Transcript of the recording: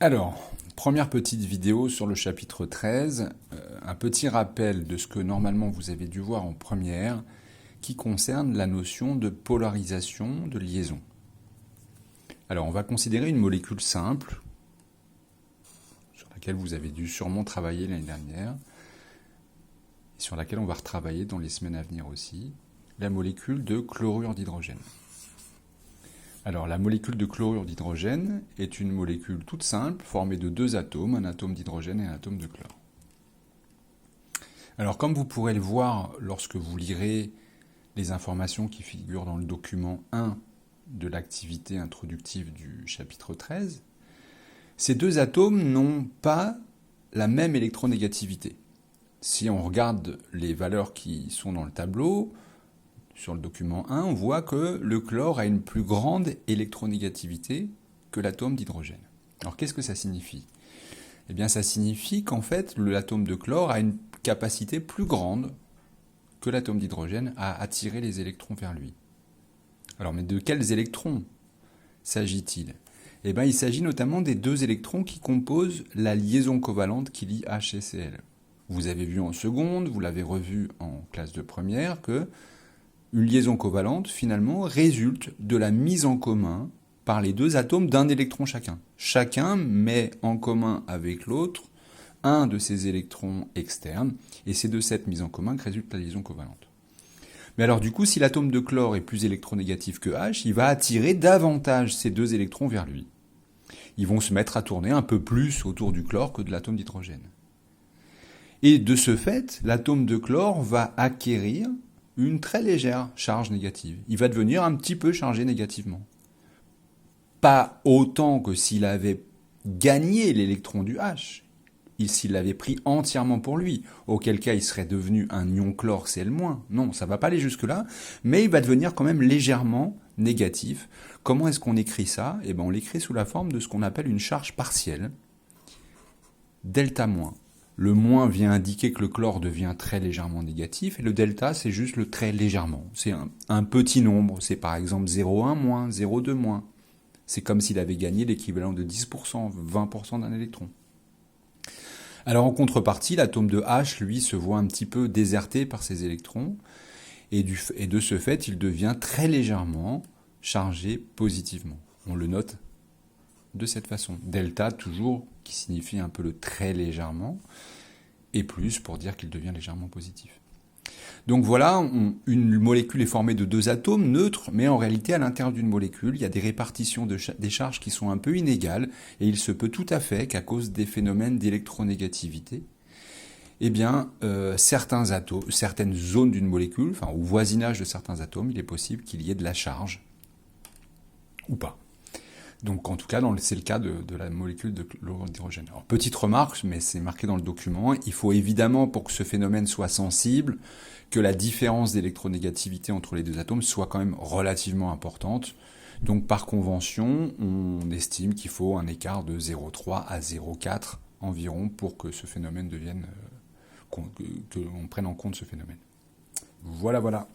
Alors, première petite vidéo sur le chapitre 13, un petit rappel de ce que normalement vous avez dû voir en première, qui concerne la notion de polarisation de liaison. Alors, on va considérer une molécule simple, sur laquelle vous avez dû sûrement travailler l'année dernière, et sur laquelle on va retravailler dans les semaines à venir aussi, la molécule de chlorure d'hydrogène. Alors, la molécule de chlorure d'hydrogène est une molécule toute simple, formée de deux atomes, un atome d'hydrogène et un atome de chlore. Alors, comme vous pourrez le voir lorsque vous lirez les informations qui figurent dans le document 1 de l'activité introductive du chapitre 13, ces deux atomes n'ont pas la même électronégativité. Si on regarde les valeurs qui sont dans le tableau, sur le document 1, on voit que le chlore a une plus grande électronégativité que l'atome d'hydrogène. Alors qu'est-ce que ça signifie ? Eh bien ça signifie qu'en fait l'atome de chlore a une capacité plus grande que l'atome d'hydrogène à attirer les électrons vers lui. Alors mais de quels électrons s'agit-il ? Eh bien il s'agit notamment des deux électrons qui composent la liaison covalente qui lie H et Cl. Vous avez vu en seconde, vous l'avez revu en classe de première, que une liaison covalente, finalement, résulte de la mise en commun par les deux atomes d'un électron chacun. Chacun met en commun avec l'autre un de ces électrons externes, et c'est de cette mise en commun que résulte la liaison covalente. Mais alors du coup, si l'atome de chlore est plus électronégatif que H, il va attirer davantage ces deux électrons vers lui. Ils vont se mettre à tourner un peu plus autour du chlore que de l'atome d'hydrogène. Et de ce fait, l'atome de chlore va acquérir une très légère charge négative. Il va devenir un petit peu chargé négativement. Pas autant que s'il avait gagné l'électron du H, s'il l'avait pris entièrement pour lui, auquel cas il serait devenu un ion chlore Cl-. Non, ça va pas aller jusque-là, mais il va devenir quand même légèrement négatif. Comment est-ce qu'on écrit ça ? Eh bien, on l'écrit sous la forme de ce qu'on appelle une charge partielle, delta-. Le moins vient indiquer que le chlore devient très légèrement négatif, et le delta, c'est juste le très légèrement. C'est un petit nombre, c'est par exemple 0,1 moins, 0,2 moins. C'est comme s'il avait gagné l'équivalent de 10%, 20% d'un électron. Alors en contrepartie, l'atome de H, lui, se voit un petit peu déserté par ses électrons, et de ce fait, il devient très légèrement chargé positivement. On le note de cette façon. Delta, toujours, qui signifie un peu le très légèrement, et plus pour dire qu'il devient légèrement positif. Donc voilà, une molécule est formée de deux atomes neutres, mais en réalité, à l'intérieur d'une molécule, il y a des répartitions des charges qui sont un peu inégales, et il se peut tout à fait qu'à cause des phénomènes d'électronégativité, eh bien, certaines zones d'une molécule, enfin au voisinage de certains atomes, il est possible qu'il y ait de la charge, ou pas. Donc en tout cas, c'est le cas de la molécule de chlorure d'hydrogène. Alors petite remarque, mais c'est marqué dans le document, il faut évidemment, pour que ce phénomène soit sensible, que la différence d'électronégativité entre les deux atomes soit quand même relativement importante. Donc par convention, on estime qu'il faut un écart de 0,3 à 0,4 environ pour que ce phénomène devienne, qu'on prenne en compte ce phénomène. Voilà.